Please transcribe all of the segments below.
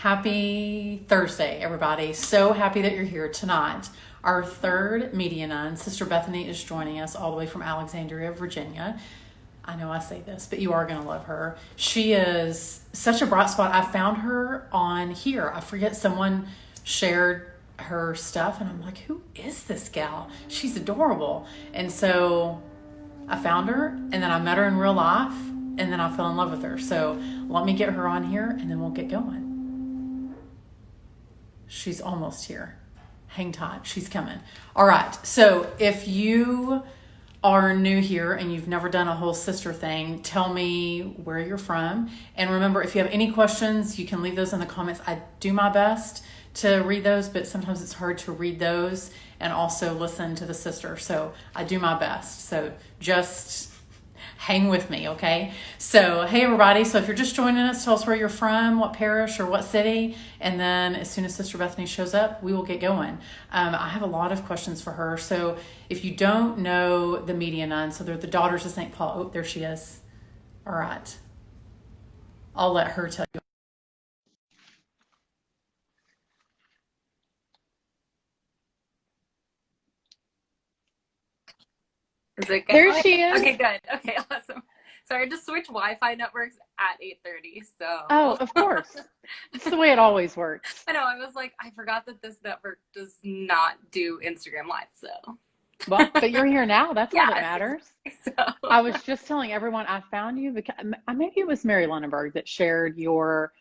Happy Thursday, everybody. So happy that you're here tonight. Our third media nun, Sister Bethany, is joining us all the way from Alexandria, Virginia. I know I say this, but you are going to love her. She is such a bright spot. I found her on here. I forget, someone shared her stuff, and I'm like, who is this gal? She's adorable. And so I found her, and then I met her in real life, and then I fell in love with her. So let me get her on here, and then we'll get going. She's almost here. Hang tight. She's coming. All right. So if you are new here and you've never done a whole sister thing, tell me where you're from. And remember, if you have any questions, you can leave those in the comments. I do my best to read those, but sometimes it's hard to read those and also listen to the sister. So I do my best. So just hang with me, okay? So, hey everybody. So if you're just joining us, tell us where you're from, what parish or what city. And then as soon as Sister Bethany shows up, we will get going. I have a lot of questions for her. So if you don't know the media nuns, so they're the daughters of St. Paul. Oh, there she is. All right. I'll let her tell you. Is it good? There she is. Okay, good. Okay, awesome. Sorry, I just switched Wi-Fi networks at 8:30. So. Oh, of course. It's the way it always works. I know. I was like, I forgot that this network does not do Instagram Live. So. Well, but you're here now. That's all that matters. So. I was just telling everyone I found you because maybe it was Mary Lunenburg that shared your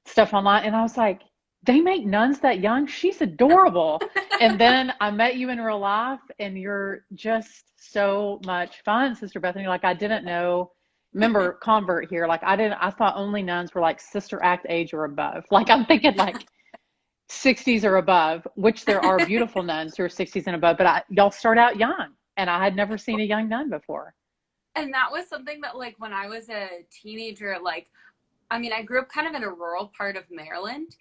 stuff online, and I was like, they make nuns that young? She's adorable. And then I met you in real life, and you're just so much fun, Sister Bethany. Like, I didn't know. Remember, convert here. Like, I thought only nuns were like Sister Act age or above. Like, I'm thinking like 60s or above, which there are beautiful nuns who are 60s and above, but y'all start out young, and I had never seen a young nun before. And that was something that, like, when I was a teenager, like, I mean, I grew up kind of in a rural part of Maryland.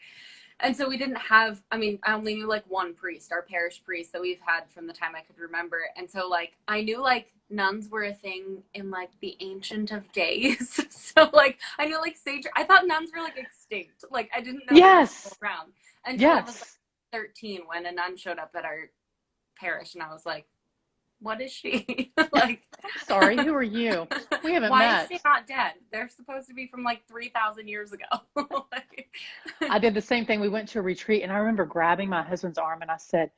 And so we didn't have, I mean, I only knew like one priest, our parish priest that we've had from the time I could remember. And so like, I knew like nuns were a thing in like the ancient of days. So like, I knew like sage, I thought nuns were like extinct. Like I didn't know they were still around until I was like 13 when a nun showed up at our parish. And I was like, what is she? Like, sorry, who are you? We haven't met. Why is she not dead? They're supposed to be from like 3,000 years ago. Like, I did the same thing. We went to a retreat, and I remember grabbing my husband's arm, and I said,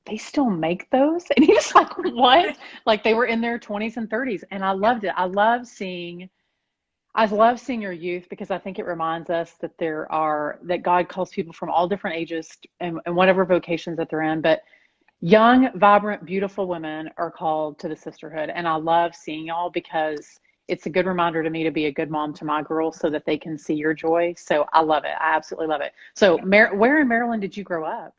they still make those? And he was like, what? Like they were in their 20s and 30s. And I loved it. I love seeing your youth, because I think it reminds us that that God calls people from all different ages and whatever vocations that they're in. But young, vibrant, beautiful women are called to the sisterhood. And I love seeing y'all because it's a good reminder to me to be a good mom to my girls so that they can see your joy. So I love it. I absolutely love it. So where in Maryland did you grow up?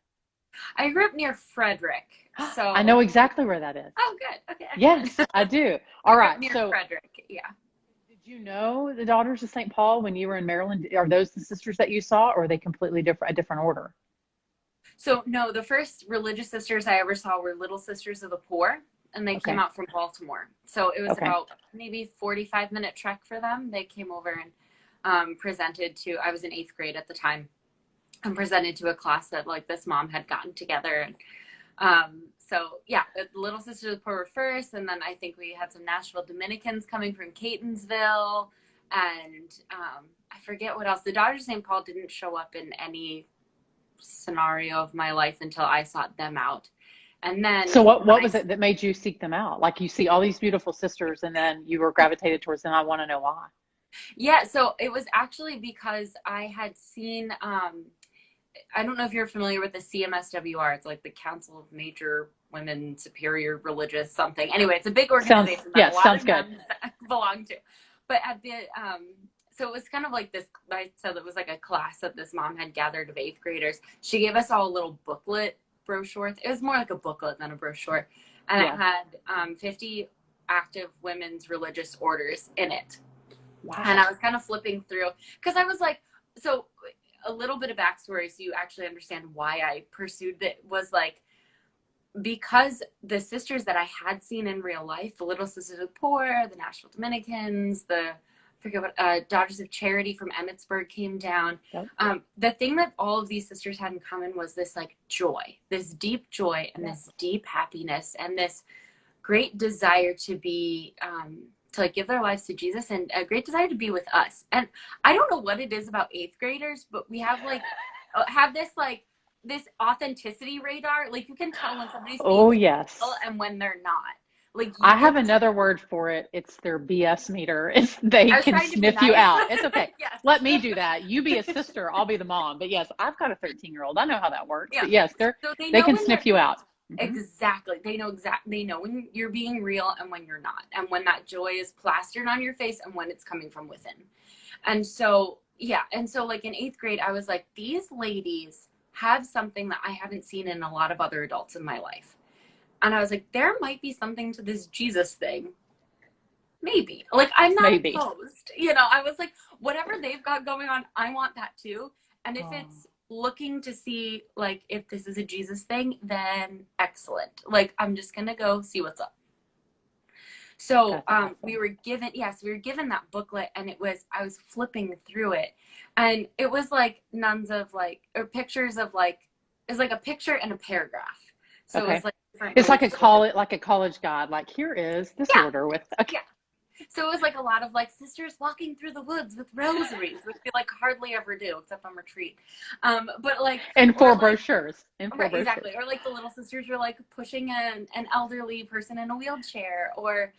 I grew up near Frederick. So I know exactly where that is. Oh, good. Okay. Yes, I do. All right. Near so Frederick, yeah. Did you know the Daughters of St. Paul when you were in Maryland? Are those the sisters that you saw, or are they completely different, a different order? So no, the first religious sisters I ever saw were Little Sisters of the Poor, and they came out from Baltimore. So it was about maybe 45-minute trek for them. They came over and presented to, I was in 8th grade at the time, and presented to a class that like this mom had gotten together. And so yeah, the Little Sisters of the Poor were first, and then I think we had some Nashville Dominicans coming from Catonsville, and I forget what else. The Daughters of St. Paul didn't show up in any scenario of my life until I sought them out. And then so what was it that made you seek them out? Like you see all these beautiful sisters and then you were gravitated towards them. I want to know why. Yeah, so it was actually because I had seen I don't know if you're familiar with the CMSWR. It's like the Council of Major Women Superior Religious something. Anyway, it's a big organization that a lot of nuns belong to. But at the so it was kind of like this, I said it was like a class that this mom had gathered of 8th graders. She gave us all a little booklet brochure. It was more like a booklet than a brochure. And it had 50 active women's religious orders in it. Wow. And I was kind of flipping through because I was like, so a little bit of backstory so you actually understand why I pursued it was like, because the sisters that I had seen in real life, the Little Sisters of the Poor, the Nashville Dominicans, the forget what, Daughters of Charity from Emmitsburg came down. Yep. The thing that all of these sisters had in common was this like joy, this deep joy and this deep happiness and this great desire to be, to like give their lives to Jesus and a great desire to be with us. And I don't know what it is about 8th graders, but we have like, this authenticity radar. Like you can tell when somebody's being yes, and when they're not. Like I have another word for it. It's their BS meter. They can sniff you out. It's okay. Yes. Let me do that. You be a sister. I'll be the mom. But yes, I've got a 13-year-old. I know how that works. Yeah. But yes, they can sniff you out. Exactly. They know when you're being real and when you're not, and when that joy is plastered on your face and when it's coming from within. And so, yeah. And so like in 8th grade, I was like, these ladies have something that I haven't seen in a lot of other adults in my life. And I was like, there might be something to this Jesus thing. Maybe. Like, I'm not opposed. You know, I was like, whatever they've got going on, I want that too. And if it's looking to see, like, if this is a Jesus thing, then excellent. Like, I'm just going to go see what's up. So we were given that booklet, and I was flipping through it. And it was like nuns of like, or pictures of like, it was like a picture and a paragraph. So it was like, it's like a college guide. Like, here is this order with. Okay. Yeah. So it was like a lot of like sisters walking through the woods with rosaries, which we like hardly ever do except on retreat. But like and four brochures. Exactly. Or like the little sisters were like pushing an elderly person in a wheelchair, or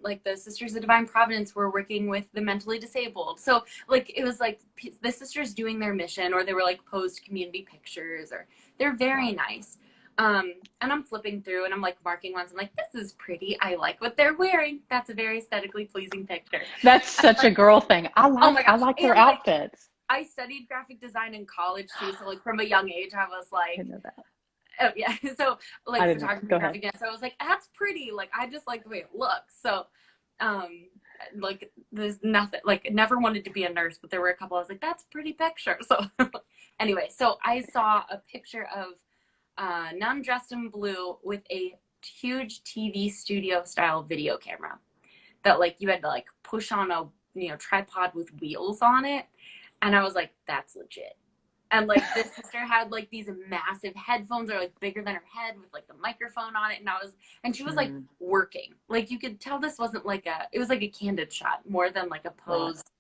like the Sisters of Divine Providence were working with the mentally disabled. So like it was like the sisters doing their mission, or they were like posed community pictures, or they're very nice. And I'm flipping through and I'm like marking ones. I'm like, this is pretty. I like what they're wearing. That's a very aesthetically pleasing picture. That's such a girl thing. I like their outfits. I studied graphic design in college too. So like from a young age, I was like, I know that. Oh yeah. So like photography, graphic design. So I was like, that's pretty. Like, I just like the way it looks. So, like there's nothing, like never wanted to be a nurse, but there were a couple I was like, that's a pretty picture. So anyway, so I saw a picture of nun dressed in blue with a huge TV studio style video camera that like you had to like push on a tripod with wheels on it. And I was like, that's legit. And like this sister had like these massive headphones that are like bigger than her head with like the microphone on it. And she was like working. Like you could tell this wasn't like it was like a candid shot more than like a posed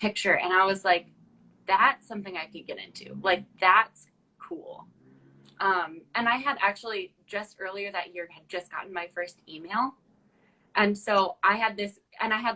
picture. And I was like, that's something I could get into. Like, that's cool. And I had actually just earlier that year had just gotten my first email. And so I had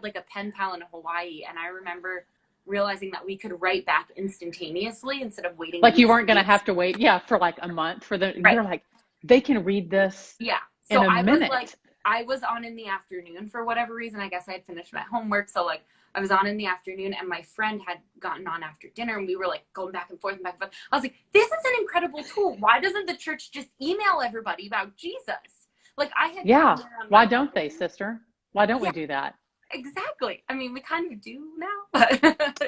like a pen pal in Hawaii. And I remember realizing that we could write back instantaneously instead of waiting. Like you weren't going to have to wait, for like a month for you're like, they can read this in a minute. I was on in the afternoon for whatever reason. I guess I had finished my homework. So like I was on in the afternoon and my friend had gotten on after dinner and we were like going back and forth and back and forth. I was like, this is an incredible tool. Why doesn't the church just email everybody about Jesus? Like I had. Yeah. Why don't they, sister? Why don't we do that? Exactly. I mean, we kind of do now.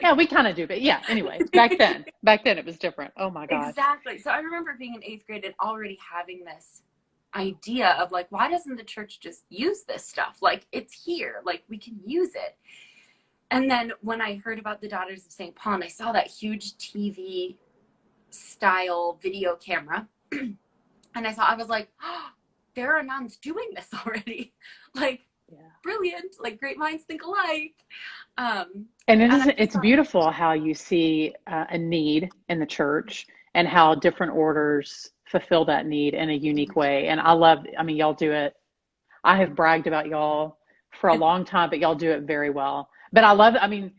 Yeah, we kind of do. But yeah, anyway, back then it was different. Oh my gosh. Exactly. So I remember being in 8th grade and already having this idea of like, why doesn't the church just use this stuff? Like, it's here. Like, we can use it. And then when I heard about the Daughters of St. Paul and I saw that huge TV style video camera and I was like, oh, there are nuns doing this already. Like, brilliant. Like, great minds think alike. And it's beautiful how you see a need in the church and how different orders fulfill that need in a unique way. And y'all do it. I have bragged about y'all for a long time, but y'all do it very well. But I love it.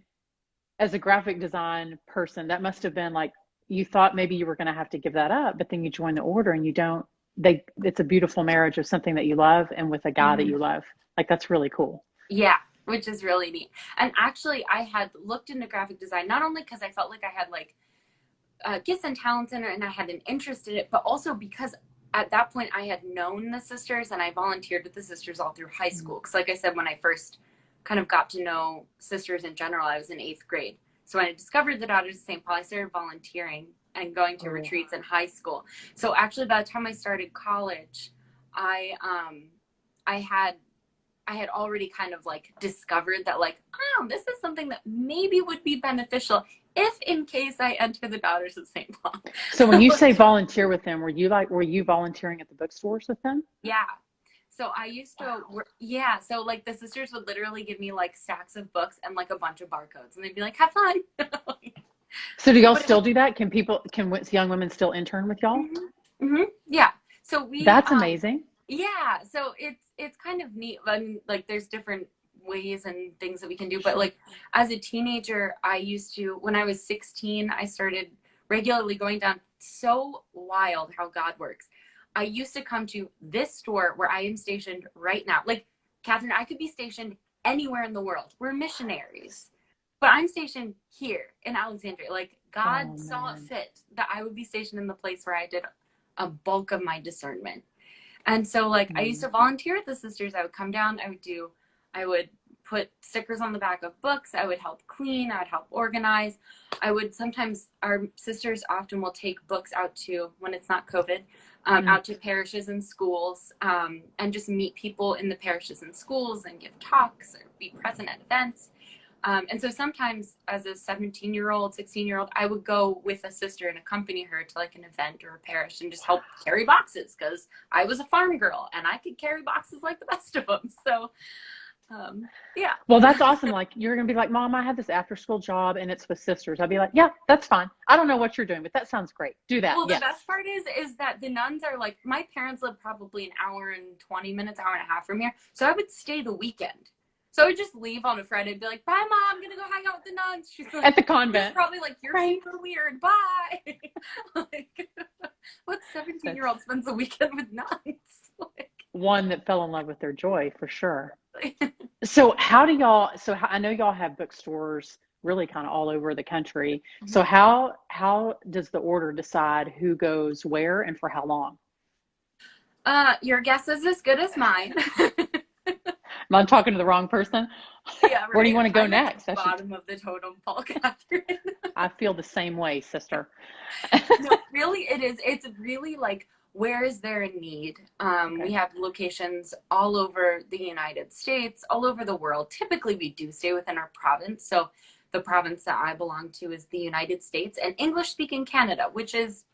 As a graphic design person, that must have been like, you thought maybe you were going to have to give that up, but then you join the order and you don't. It's a beautiful marriage of something that you love and with a guy that you love. Like, that's really cool. Yeah, which is really neat. And actually, I had looked into graphic design, not only because I felt like I had like gifts and talents in it and I had an interest in it, but also because at that point I had known the sisters and I volunteered with the sisters all through high school. Because like I said, when I first kind of got to know sisters in general, I was in 8th grade. So when I discovered the Daughters of St. Paul, I started volunteering and going to retreats in high school. So actually, by the time I started college, I I had already kind of like discovered that like, oh, this is something that maybe would be beneficial if in case I enter the Daughters of St. Paul. So when you say volunteer with them, were you volunteering at the bookstores with them? Yeah. So I used to work, yeah. So like the sisters would literally give me like stacks of books and like a bunch of barcodes, and they'd be like, have fun. So do y'all But it still was, do that? Can young women still intern with y'all? yeah. So we, That's amazing. yeah. So it's kind of neat. I mean, like there's different ways and things that we can do. But Sure. like as a teenager, I used to, when I was 16, I started regularly going down. So wild how God works. I used to come to this store where I am stationed right now. Like, Kathryn, I could be stationed anywhere in the world. We're missionaries. But I'm stationed here in Alexandria. Like, God saw it fit that I would be stationed in the place where I did a bulk of my discernment. And so, like, I used to volunteer at the sisters. I would come down. I would put stickers on the back of books. I would help clean. I would help organize. I would sometimes, our sisters often will take books out to, when it's not COVID, out to parishes and schools, and just meet people in the parishes and schools and give talks or be present at events. And so sometimes as a 17-year-old, 16-year-old, I would go with a sister and accompany her to like an event or a parish and just help carry boxes, because I was a farm girl and I could carry boxes like the best of them. So yeah. Well, that's awesome. Like you're going to be like, Mom, I have this after school job and it's with sisters. I'd be like, yeah, that's fine. I don't know what you're doing, but that sounds great. Do that. Well, Yes. the best part is that the nuns are like, my parents live probably an hour and 20 minutes, hour and a half from here. So I would stay the weekend. So I would just leave on a Friday and be like, bye, Mom, I'm going to go hang out with the nuns. She's like, At the convent. probably like, you're Right. super weird. Bye. Like, what 17-year-old spends the weekend with nuns? Like, One that fell in love with their joy for sure. So I know y'all have bookstores really kind of all over the country. So how does the order decide who goes where and for how long? your guess is as good as mine. Am I talking to the wrong person? Yeah, right. Where do you want to go I'm at next? the bottom of the totem pole, Kathryn. I feel the same way, sister. No, really, it is. It's really like, where is there a need? We have locations all over the United States, all over the world. Typically, we do stay within our province. So the province that I belong to is the United States and English-speaking Canada, which is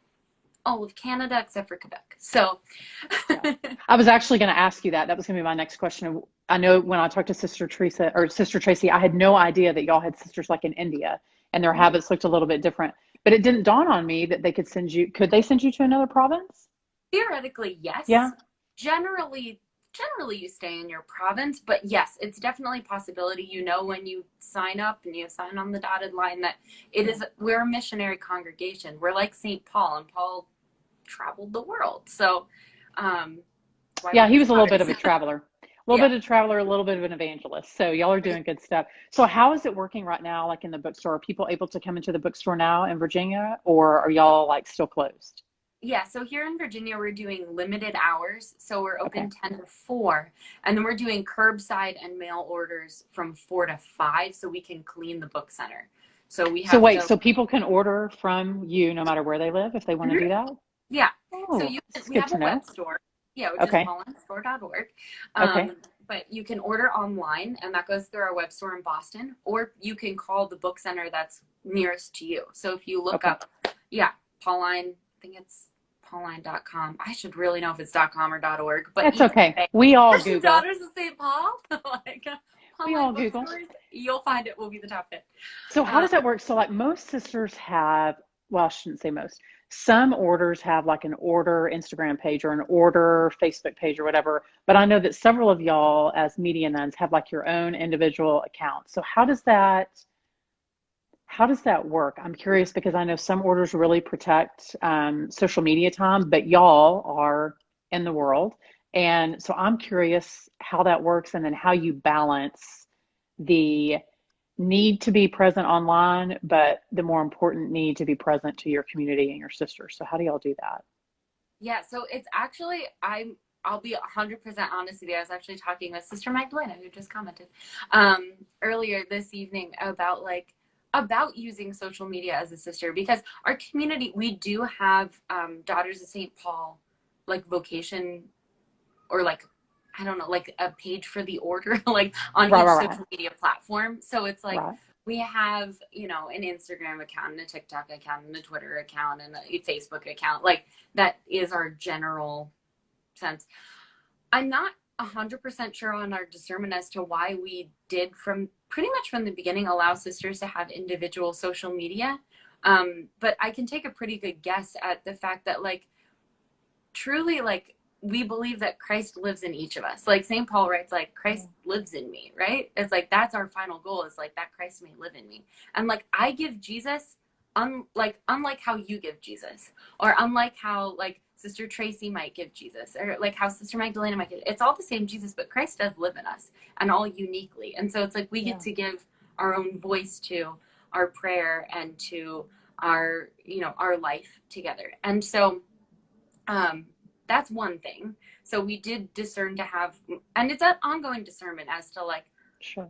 all of Canada except for Quebec. So I was actually going to ask you that. That was going to be my next question. I know when I talked to Sister Teresa or Sister Tracy, I had no idea that y'all had sisters like in India and their habits looked a little bit different. But it didn't dawn on me that they could they send you to another province? theoretically, yes. Yeah. Generally you stay in your province, but yes, it's definitely a possibility. You know, when you sign up and you sign on the dotted line that we're a missionary congregation. We're like St. Paul, and Paul traveled the world. So, yeah, he was a little bit of a traveler. A little Yeah. bit of a traveler, a little bit of an evangelist. So y'all are doing good stuff. So how is it working right now, like in the bookstore? Are people able to come into the bookstore now in Virginia, or are y'all like still closed? Yeah, so here in Virginia, we're doing limited hours. So we're open 10 to 4. And then we're doing curbside and mail orders from 4 to 5 so we can clean the book center. So we have so people can order from you no matter where they live if they want to do that? Yeah. Oh, So we have a web store. Yeah, which is paulinestore.org. But you can order online, and that goes through our web store in Boston, or you can call the book center that's nearest to you. So if you look up, Pauline, I think it's pauline.com. I should really know if it's .com or .org, but that's okay. We all Christian Google. Daughters of St. Paul. Like, we all Google. You'll find it will be the top hit. So how does that work? So like most sisters have, well, I shouldn't say most. Some orders have like an order Instagram page or an order Facebook page or whatever. But I know that several of y'all as media nuns have like your own individual account. So how does that work? I'm curious because I know some orders really protect social media time, but y'all are in the world. And so I'm curious how that works and then how you balance the need to be present online, but the more important need to be present to your community and your sisters. So how do y'all do that? Yeah, so it's actually, I'll be 100% honest with you. I was actually talking with Sister Magdalena, who just commented earlier this evening about using social media as a sister, because our community, we do have Daughters of St. Paul, like vocation or like I don't know, like a page for the order, like on Right, each right, right, social media platform. So it's like right. we have, you know, an Instagram account and a TikTok account and a Twitter account and a Facebook account. Like that is our general sense. I'm not 100% sure on our discernment as to why we did from pretty much from the beginning allow sisters to have individual social media. But I can take a pretty good guess at the fact that like truly like we believe that Christ lives in each of us. Like St. Paul writes, like Christ lives in me, right? It's like that's our final goal, is like that Christ may live in me. And like I give Jesus unlike how you give Jesus, or unlike how like Sister Tracy might give Jesus, or like how Sister Magdalena might give. It's all the same Jesus, but Christ does live in us, and all uniquely. And so it's like we get to give our own voice to our prayer and to our, you know, our life together. And so that's one thing. So we did discern to have, and it's an ongoing discernment as to like, Sure.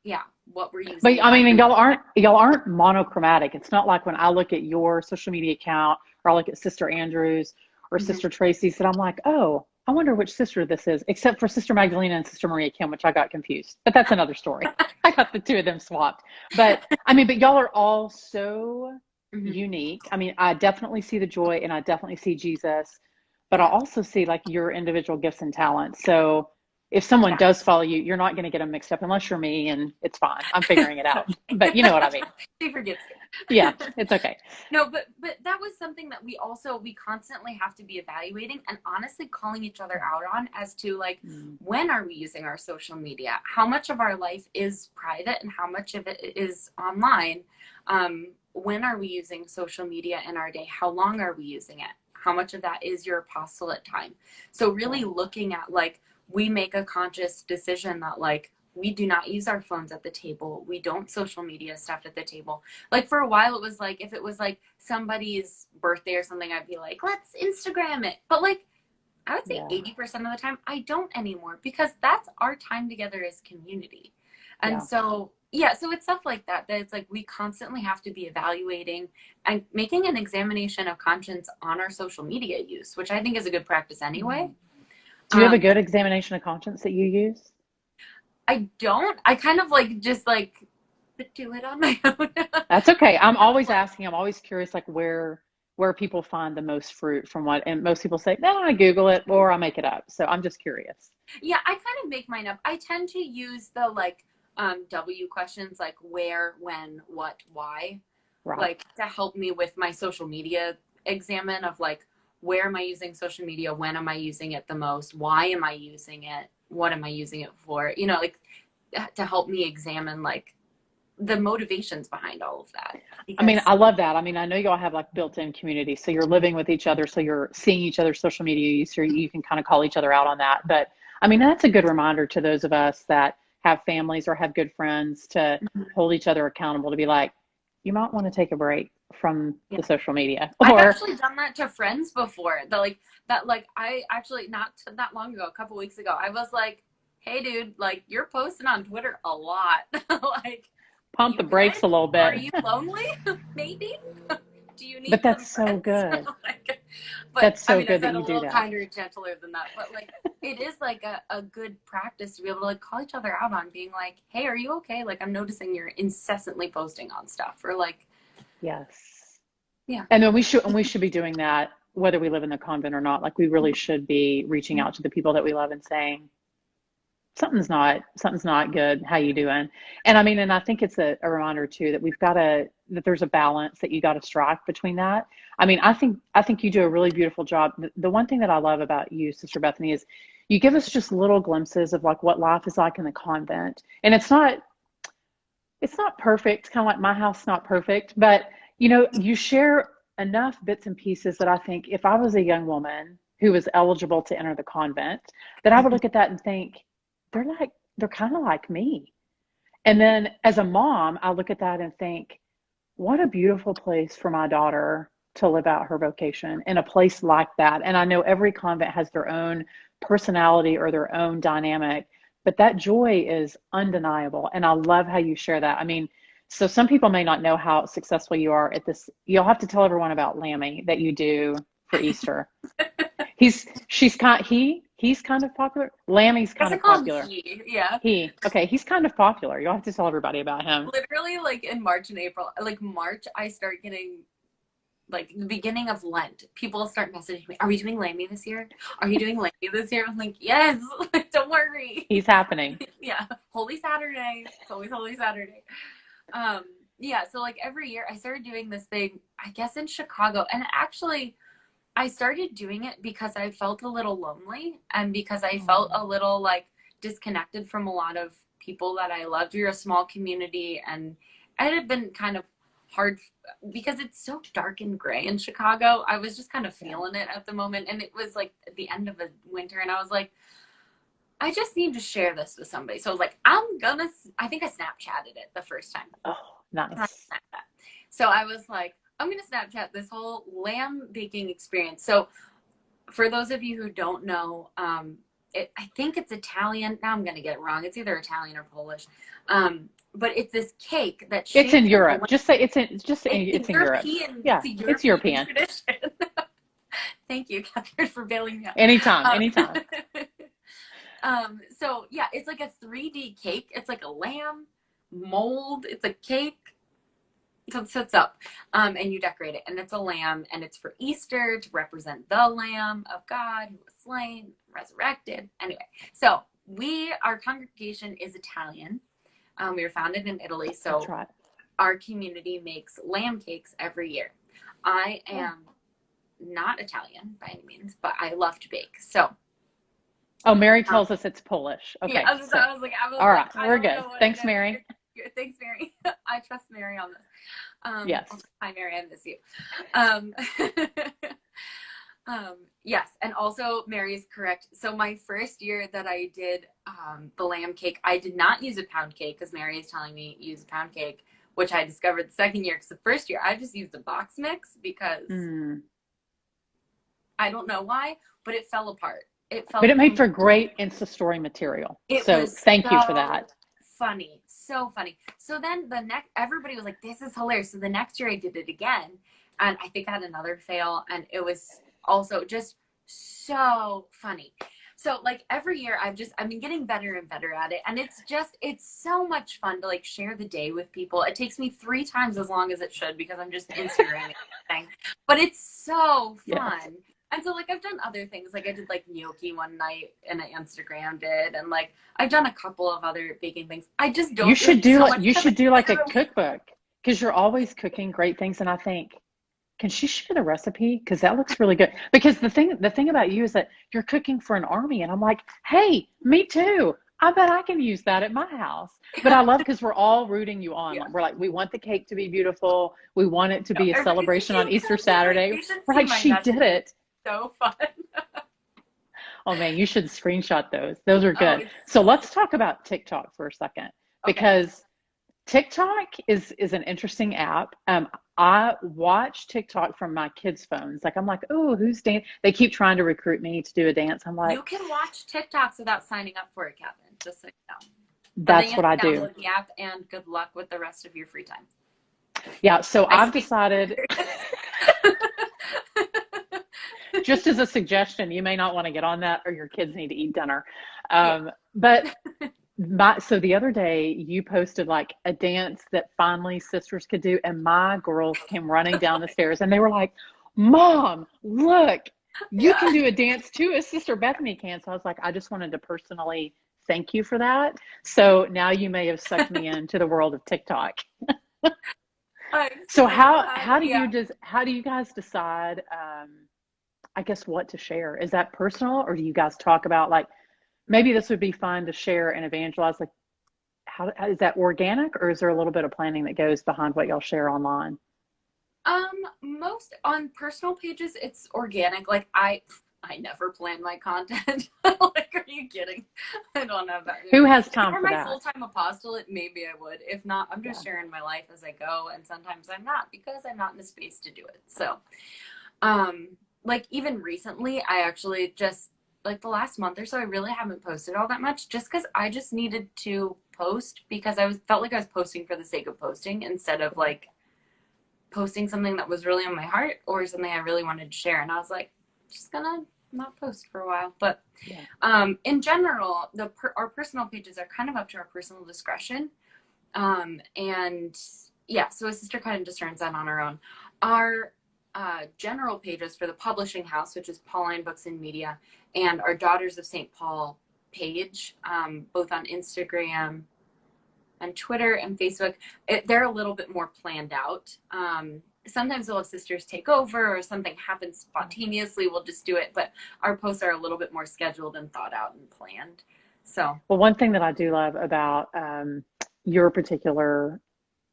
yeah, what we're using. But I mean, and y'all aren't monochromatic. It's not like when I look at your social media account, or I look at Sister Andrew's or Sister Tracy's, that I'm like, oh, I wonder which sister this is, except for Sister Magdalena and Sister Maria Kim, which I got confused. But that's another story. I got the two of them swapped. But I mean, but y'all are all so unique. I mean, I definitely see the joy and I definitely see Jesus, but I also see like your individual gifts and talents. So if someone does follow you, you're not going to get them mixed up unless you're me, and it's fine. I'm figuring it out. But you know what I mean. She forgets it. Yeah, it's okay. No, but that was something that we constantly have to be evaluating and honestly calling each other out on, as to like when are we using our social media? How much of our life is private and how much of it is online? When are we using social media in our day? How long are we using it? How much of that is your apostolate time? So really looking at like, we make a conscious decision that like, we do not use our phones at the table. We don't social media stuff at the table. Like for a while, it was like, if it was like somebody's birthday or something, I'd be like, let's Instagram it. But like, I would say 80% of the time, I don't anymore, because that's our time together as community. And so, so it's stuff like that, that it's like, we constantly have to be evaluating and making an examination of conscience on our social media use, which I think is a good practice anyway. Do you have a good examination of conscience that you use? I don't. I kind of like just like do it on my own. That's okay. I'm always asking. I'm always curious, like where people find the most fruit from what, and most people say, no, I Google it or I make it up. So I'm just curious. Yeah, I kind of make mine up. I tend to use the like W questions, like where, when, what, why, like to help me with my social media examine of like, where am I using social media? When am I using it the most? Why am I using it? What am I using it for? You know, like to help me examine like the motivations behind all of that. I mean, I love that. I mean, I know y'all have like built-in community, so you're living with each other, so you're seeing each other's social media use, so you can kind of call each other out on that. But I mean, that's a good reminder to those of us that have families or have good friends to hold each other accountable, to be like, you might want to take a break from the social media. I've actually done that to friends before. I actually not that long ago, a couple weeks ago, I was like, hey dude, like you're posting on Twitter a lot. Like pump the brakes a little bit. Are you lonely? Maybe. Do you need But that's so good. But that's so I mean, good I that you do that. A little kinder and gentler than that. But like it is like a good practice to be able to like call each other out on being like, hey, are you okay? Like I'm noticing you're incessantly posting on stuff, or like yes. Yeah. And then we should be doing that whether we live in the convent or not. Like we really should be reaching out to the people that we love and saying, something's not good. How you doing? And I mean, and I think it's a reminder too that that there's a balance that you got to strike between that. I mean, I think you do a really beautiful job. The one thing that I love about you, Sister Bethany, is you give us just little glimpses of like what life is like in the convent. And it's not perfect. It's kind of like my house, not perfect, but you know, you share enough bits and pieces that I think if I was a young woman who was eligible to enter the convent, that I would look at that and think, they're kind of like me. And then as a mom, I look at that and think, what a beautiful place for my daughter to live out her vocation, in a place like that. And I know every convent has their own personality or their own dynamic, but that joy is undeniable. And I love how you share that. I mean, so some people may not know how successful you are at this. You'll have to tell everyone about Lammy that you do for Easter. He He's kind of popular. Lammy's I guess kind I of call him popular. he. Yeah. Okay, he's kind of popular. You'll have to tell everybody about him. Literally, like in March and April, like March, I start getting like the beginning of Lent. People start messaging me, "Are we doing Lammy this year? Are you doing Lammy this year?" I'm like, "Yes, don't worry." He's happening. Yeah, Holy Saturday. It's always Holy Saturday. Yeah, so like every year I started doing this thing, I guess in Chicago, and actually I started doing it because I felt a little lonely and because I felt a little like disconnected from a lot of people that I loved. We were a small community and it had been kind of hard because it's so dark and gray in Chicago. I was just kind of feeling it at the moment. And it was like at the end of the winter and I was like, I just need to share this with somebody. So I was like, I think I Snapchatted it the first time. Oh, nice. So I was like, I'm going to Snapchat this whole lamb baking experience. So for those of you who don't know, I think it's Italian. Now I'm going to get it wrong. It's either Italian or Polish. But it's this cake that it's in Europe. Just say it's in Europe. Yeah, it's European. Tradition. Thank you, Kathryn, for bailing me out. Anytime. So yeah, it's like a 3D cake. It's like a lamb mold. It's a cake. So it sits up, and you decorate it, and it's a lamb, and it's for Easter to represent the Lamb of God who was slain, resurrected. Anyway, so our congregation is Italian. We were founded in Italy, so That's right. Our community makes lamb cakes every year. I am not Italian by any means, but I love to bake. So. Oh, Mary tells us it's Polish. Okay. Yeah, I was like, all right, we're good. Thanks, Mary. Thanks, Mary. I trust Mary on this. Yes. Hi, Mary. I miss you. Yes, and also Mary is correct. So my first year that I did the lamb cake, I did not use a pound cake because Mary is telling me use a pound cake, which I discovered the second year. Because the first year I just used a box mix because I don't know why, but it fell apart. But it made for great Insta story material. So thank you for that. Funny. So funny. So then everybody was like, this is hilarious. So the next year I did it again and I think I had another fail and it was also just so funny. So like every year I've been getting better and better at it. And it's so much fun to like share the day with people. It takes me 3 times as long as it should because I'm just Instagramming everything. But it's so fun. Yes. And so, like, I've done other things. Like, I did, like, gnocchi one night, and I Instagrammed it. And, like, I've done a couple of other baking things. I just don't. You should do like a cookbook because you're always cooking great things. And I think, can she share the recipe? Because that looks really good. Because the thing about you is that you're cooking for an army. And I'm like, hey, me too. I bet I can use that at my house. But I love because we're all rooting you on. Yeah. We're like, we want the cake to be beautiful. We want it to be a celebration on Easter Saturday. We're like, she did it. So fun. Oh man, you should screenshot those. Those are good. So let's talk about TikTok for a second because TikTok is an interesting app. I watch TikTok from my kids' phones. Like I'm like, oh, who's dance? They keep trying to recruit me to do a dance. I'm like, you can watch TikToks without signing up for it, Kathryn. Just so you know. That's what I do. Download the app and good luck with the rest of your free time. Yeah. So I've decided. Just as a suggestion, you may not want to get on that or your kids need to eat dinner. But so the other day you posted like a dance that finally sisters could do. And my girls came running down the stairs and they were like, Mom, look, you can do a dance too as Sister Bethany can. So I was like, I just wanted to personally thank you for that. So now you may have sucked me into the world of TikTok. So how do you guys decide, I guess what to share? Is that personal or do you guys talk about like, maybe this would be fun to share and evangelize? Like how is that organic or is there a little bit of planning that goes behind what y'all share online? Most on personal pages, it's organic. Like I never plan my content. Like, are you kidding? I don't have that. Who has time for that? For my full-time apostolate, maybe I would. If not, I'm just sharing my life as I go. And sometimes I'm not because I'm not in the space to do it. So, like even recently, I actually just like the last month or so, I really haven't posted all that much just because I just needed to post because felt like I was posting for the sake of posting instead of like posting something that was really on my heart or something I really wanted to share. And I was like, just gonna not post for a while. But Yeah. in general, our personal pages are kind of up to our personal discretion. And yeah, so a sister kind of discerns that on her own. Our general pages for the publishing house, which is Pauline Books and Media, and our Daughters of St. Paul page, both on Instagram and Twitter and Facebook, they're a little bit more planned out. Sometimes we'll have sisters take over or something happens spontaneously, we'll just do it. But our posts are a little bit more scheduled and thought out and planned. So, well, one thing that I do love about your particular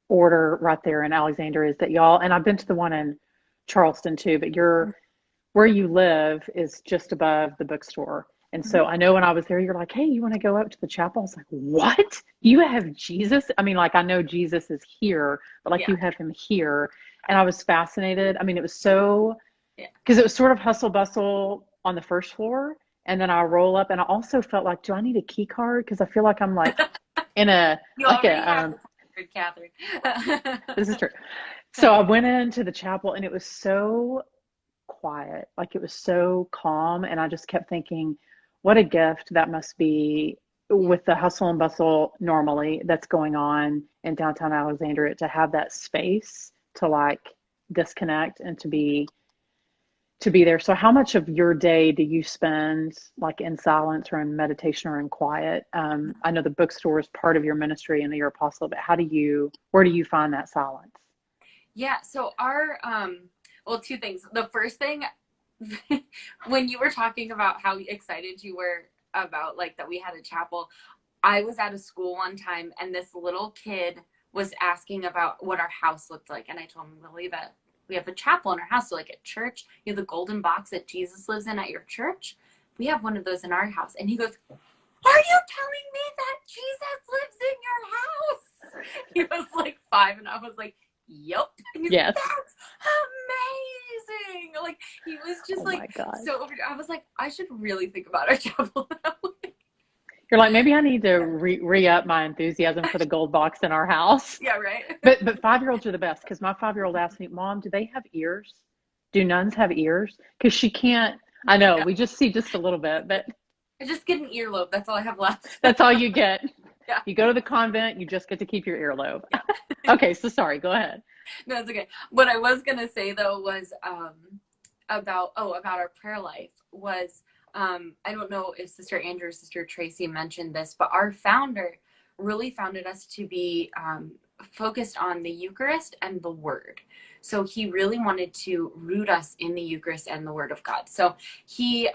order right there in Alexandria is that y'all, and I've been to the one in Charleston too, but where you live is just above the bookstore. And so I know when I was there, you're like, hey, you want to go up to the chapel? I was like, what? You have Jesus? I mean, like, I know Jesus is here, but like you have him here. And I was fascinated. I mean, it was so, because it was sort of hustle bustle on the first floor. And then I roll up and I also felt like, do I need a key card? Because I feel like I'm like in a, Kathryn. This is true. So I went into the chapel and it was so quiet, like it was so calm. And I just kept thinking, what a gift that must be with the hustle and bustle normally that's going on in downtown Alexandria, to have that space to like disconnect and to be there. So how much of your day do you spend like in silence or in meditation or in quiet? I know the bookstore is part of your ministry and your apostle, but where do you find that silence? Yeah, so our well, two things. The first thing, when you were talking about how excited you were about like that we had a chapel, I was at a school one time and this little kid was asking about what our house looked like, and I told him, really, that we have a chapel in our house. So like at church, you have the golden box that Jesus lives in at your church. We have one of those in our house. And he goes, are you telling me that Jesus lives in your house? He was like 5 and I was like, yep. And he's Yes. like, that's amazing. Like he was just so I was like, I should really think about our chapel that way. You're like, maybe I need to re-up my enthusiasm for the gold box in our house. Yeah, right. But 5-year-olds are the best, because my 5-year-old asked me, Mom, do they have ears? Do nuns have ears? Because she can't. I know, we just see just a little bit, but I just get an earlobe. That's all I have left. That's all you get. Yeah. You go to the convent, you just get to keep your earlobe. Yeah. Okay, so sorry, go ahead. No, it's okay. What I was gonna say though was about our prayer life was I don't know if Sister Andrew or Sister Tracy mentioned this, but our founder really founded us to be focused on the Eucharist and the Word. So he really wanted to root us in the Eucharist and the Word of God. So he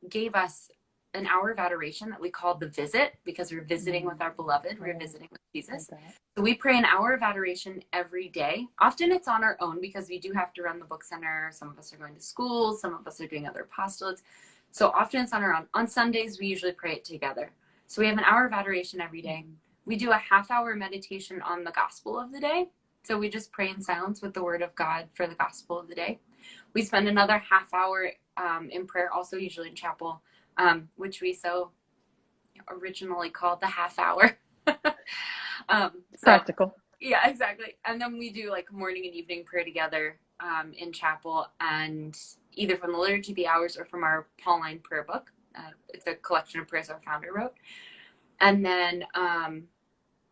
gave us an hour of adoration that we called the visit, because we're visiting with our beloved. We're visiting with Jesus. So we pray an hour of adoration every day. Often it's on our own because we do have to run the book center. Some of us are going to school. Some of us are doing other apostolates. So often it's on our own. On Sundays, we usually pray it together. So we have an hour of adoration every day. We do a half-hour meditation on the gospel of the day. So we just pray in silence with the word of God for the gospel of the day. We spend another half hour in prayer, also usually in chapel, which we so originally called the half hour. Practical. Yeah, exactly. And then we do like morning and evening prayer together in chapel, and either from the Liturgy of the Hours or from our Pauline prayer book. It's a collection of prayers our founder wrote. And then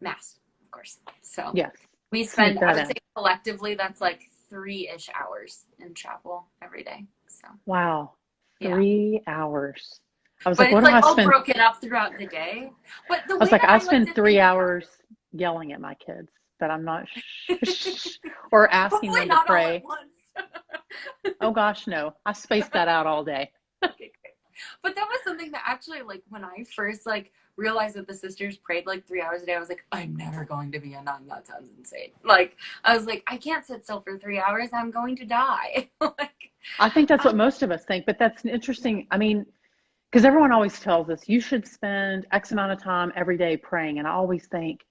Mass, of course. So yes, we spend, I would say collectively, that's like 3-ish hours in chapel every day. So wow, 3 hours. I was but like, what it's do like I all spend? broken up throughout the day. But the I was way like, that I spend 3 hours yelling yelling at my kids, but I'm not or asking them to pray. All at once. Oh gosh, no, I spaced that out all day. Okay, great. But that was something that actually, like, when I first like realized that the sisters prayed like 3 hours a day, I was like, I'm never going to be a nun. That sounds insane. Like, I was like, I can't sit still for 3 hours. I'm going to die. Like, I think that's what most of us think, but that's interesting. I mean, because everyone always tells us you should spend X amount of time every day praying. And I always think,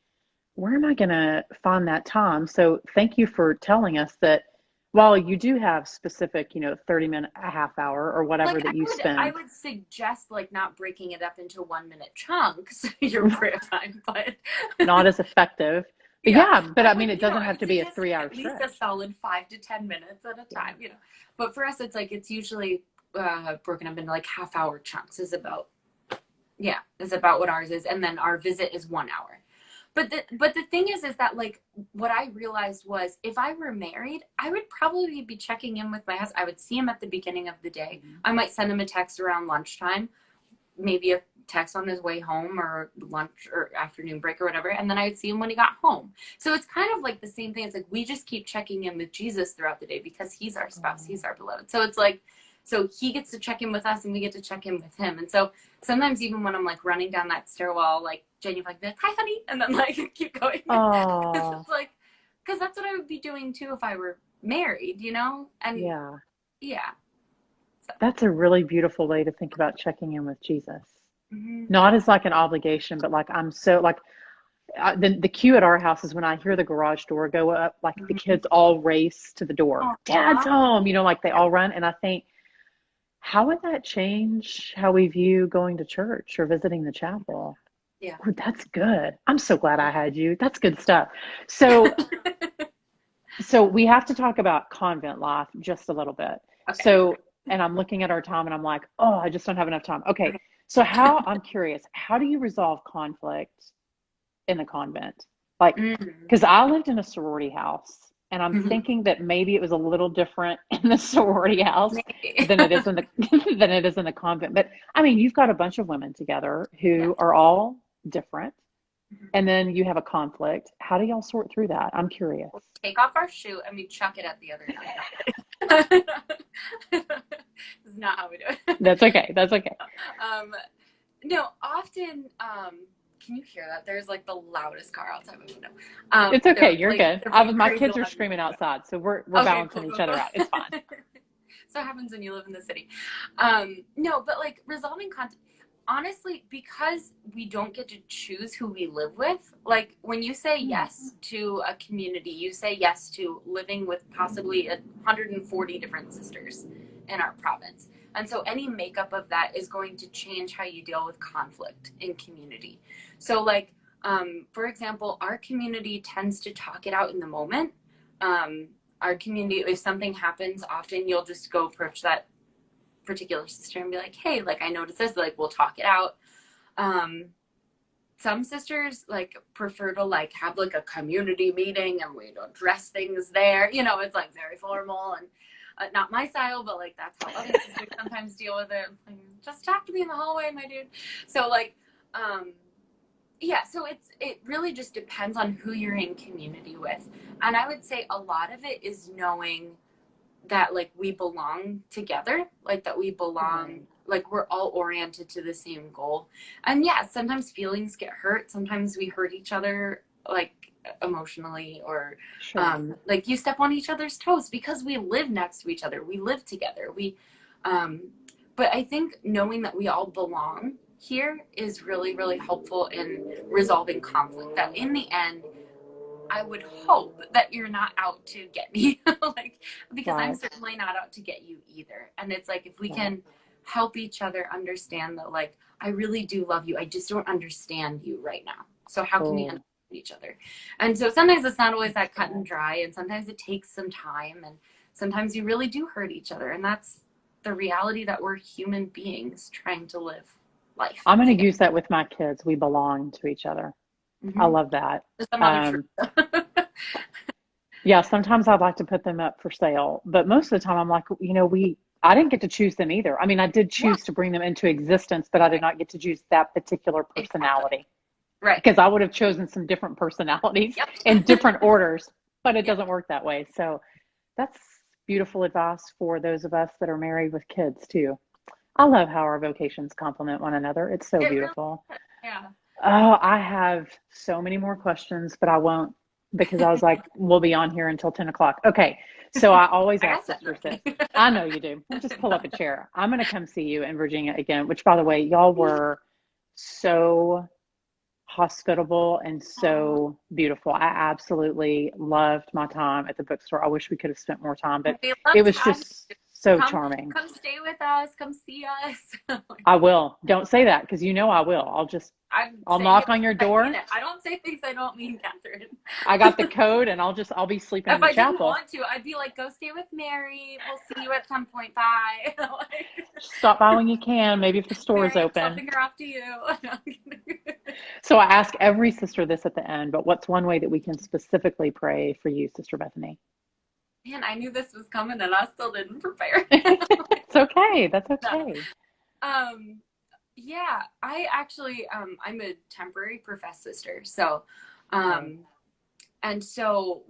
where am I going to find that time? So thank you for telling us that while you do have specific, 30-minute, a half hour or whatever like, that you spend. I would suggest like not breaking it up into 1-minute chunks, your prayer time, but not as effective. But but I mean, it doesn't have to be a 3-hour stretch. At least stretch. a solid 5 to 10 minutes at a time, But for us, it's like, it's usually broken up into like half-hour chunks is about what ours is, and then our visit is 1 hour. But the thing is that like what I realized was if I were married, I would probably be checking in with my husband. I would see him at the beginning of the day. I might send him a text around lunchtime, maybe a text on his way home or lunch or afternoon break or whatever, and then I would see him when he got home. So it's kind of like the same thing. It's like we just keep checking in with Jesus throughout the day because he's our spouse, he's our beloved. So it's like, so he gets to check in with us and we get to check in with him. And so sometimes even when I'm like running down that stairwell, like Jenny would like, hi honey, and then like keep going. Because it's like, because that's what I would be doing too if I were married, you know? And yeah. So. That's a really beautiful way to think about checking in with Jesus. Not as like an obligation, but like I'm so like the cue at our house is when I hear the garage door go up, like the kids all race to the door. Dad's home, you know, like they all run. And I think, how would that change how we view going to church or visiting the chapel? Yeah. Ooh, that's good. I'm so glad I had you. That's good stuff. So, so we have to talk about convent life just a little bit. Okay. So, and I'm looking at our time and I'm like, oh, I just don't have enough time. Okay. So I'm curious, how do you resolve conflict in the convent? Like, because I lived in a sorority house. And I'm thinking that maybe it was a little different in the sorority house than it is in the convent. But I mean, you've got a bunch of women together who are all different, and then you have a conflict. How do y'all sort through that? I'm curious. We'll take off our shoe and we chuck it at the other end. This is not how we do it. That's okay. That's okay. No, often. Can you hear that? There's like the loudest car outside my window. It's okay. You're like, good. My kids are screaming outside, so we're balancing each other out. It's fine. So it happens when you live in the city. No, but like resolving conflict, honestly, because we don't get to choose who we live with. Like when you say yes to a community, you say yes to living with possibly 140 different sisters in our province. And so any makeup of that is going to change how you deal with conflict in community. So like, for example, our community tends to talk it out in the moment. Our community, if something happens, often you'll just go approach that particular sister and be like, hey, like I noticed this, like we'll talk it out. Some sisters like prefer to like have like a community meeting and we don't address things there. You know, it's like very formal and not my style, but like that's how other sisters sometimes deal with it. Like, just talk to me in the hallway, my dude. So like, so it really just depends on who you're in community with. And I would say a lot of it is knowing that like we belong together, like that we belong, like we're all oriented to the same goal. And yeah, sometimes feelings get hurt. Sometimes we hurt each other, like emotionally or like you step on each other's toes because we live next to each other, we live together, but I think knowing that we all belong here is really, really helpful in resolving conflict. That in the end, I would hope that you're not out to get me, like because I'm certainly not out to get you either. And it's like if we can help each other understand that, like I really do love you, I just don't understand you right now. So how can we understand each other? And so sometimes it's not always that cut and dry, and sometimes it takes some time, and sometimes you really do hurt each other, and that's the reality that we're human beings trying to live life. I'm going to use that with my kids. We belong to each other. I love that. Yeah, sometimes I'd like to put them up for sale, but most of the time I'm like, you know, I didn't get to choose them either. I mean, I did choose to bring them into existence, but I did not get to choose that particular personality. Right. Because I would have chosen some different personalities in different orders, but it doesn't work that way. So that's beautiful advice for those of us that are married with kids too. I love how our vocations complement one another. It's so beautiful. Yeah. Oh, I have so many more questions, but I won't because I was like, we'll be on here until 10 o'clock. Okay. So I always ask sisters this. I know you do. We'll just pull up a chair. I'm going to come see you in Virginia again, which by the way, y'all were so hospitable and so beautiful. I absolutely loved my time at the bookstore. I wish we could have spent more time, but it was just So charming. Come stay with us. Come see us. I will. Don't say that because you know I will. I'll knock on your door. I don't say things I don't mean, Kathryn. I got the code, and I'll be sleeping in the chapel. If I didn't want to, I'd be like, go stay with Mary. We'll see you at some point. Bye. Stop by when you can. Maybe if the store is open. I'm sending her off to you. So I ask every sister this at the end, but what's one way that we can specifically pray for you, Sister Bethany? Man, I knew this was coming and I still didn't prepare. It's okay. That's okay. No. Yeah, I actually, I'm a temporary professed sister. So, and so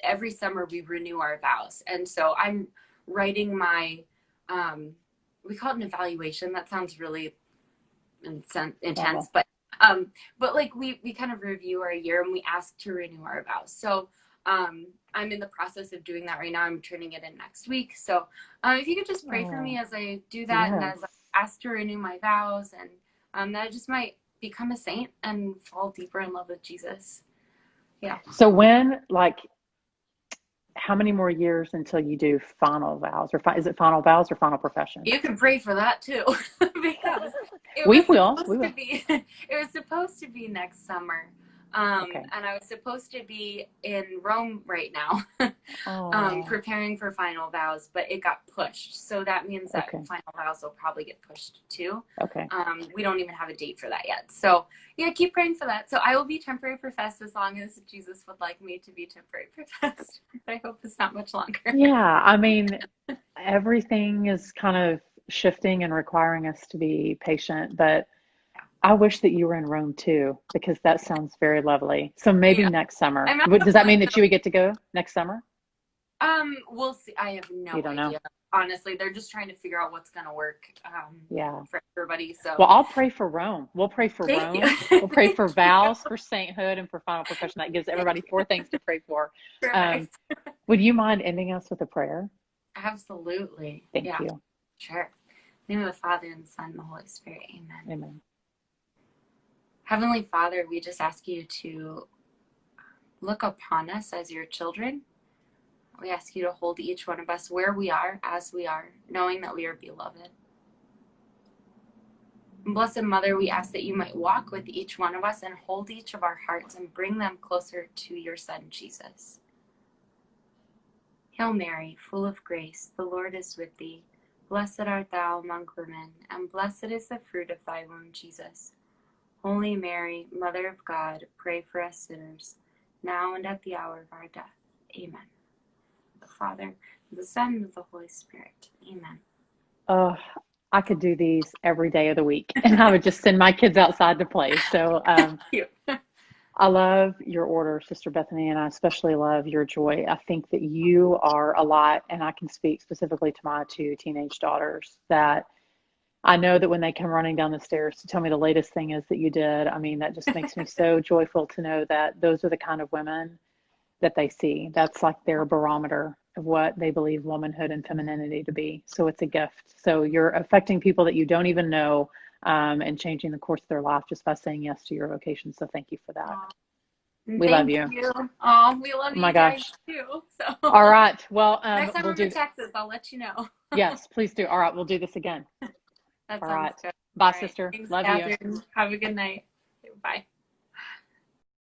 every summer we renew our vows. And so I'm writing my, we call it an evaluation. That sounds really intense, but like we kind of review our year and we ask to renew our vows. So, I'm in the process of doing that right now. I'm turning it in next week. So if you could just pray for me as I do that, and as I ask to renew my vows, and that I just might become a saint and fall deeper in love with Jesus. Yeah. So how many more years until you do final vows, or is it final vows or final profession? You can pray for that too, because it was supposed to be next summer. And I was supposed to be in Rome right now, preparing for final vows, but it got pushed. So that means that final vows will probably get pushed too. Okay. We don't even have a date for that yet. So yeah, keep praying for that. So I will be temporary professed as long as Jesus would like me to be temporary professed. I hope it's not much longer. Yeah. I mean, everything is kind of shifting and requiring us to be patient, but I wish that you were in Rome too, because that sounds very lovely. So maybe next summer. Does that mean that you would get to go next summer? We'll see. I have no idea. Know. Honestly, they're just trying to figure out what's going to work. For everybody. So well, I'll pray for Rome. We'll pray for Rome. We'll pray for vows, for sainthood, and for final profession. That gives everybody 4 things to pray for. Would you mind ending us with a prayer? Absolutely. Thank you. Sure. In the name of the Father and the Son and the Holy Spirit. Amen. Amen. Heavenly Father, we just ask you to look upon us as your children. We ask you to hold each one of us where we are, as we are, knowing that we are beloved. And Blessed Mother, we ask that you might walk with each one of us and hold each of our hearts and bring them closer to your Son, Jesus. Hail Mary, full of grace, the Lord is with thee. Blessed art thou among women, and blessed is the fruit of thy womb, Jesus. Holy Mary, Mother of God, pray for us sinners, now and at the hour of our death. Amen. The Father, the Son, and the Holy Spirit. Amen. I could do these every day of the week, and I would just send my kids outside to play. So I love your order, Sister Bethany, and I especially love your joy. I think that you are a lot, and I can speak specifically to my 2 teenage daughters, that I know that when they come running down the stairs to tell me the latest thing is that you did, I mean, that just makes me so joyful to know that those are the kind of women that they see. That's like their barometer of what they believe womanhood and femininity to be. So it's a gift. So you're affecting people that you don't even know, and changing the course of their life just by saying yes to your vocation. So thank you for that. We love you. Oh, we love you guys too. So. All right. Well, next time I'm in Texas, I'll let you know. Yes, please do. All right. We'll do this again. That All sounds right. good. Bye, sister. Thanks, Love Kathryn. you. Have a good night. Bye.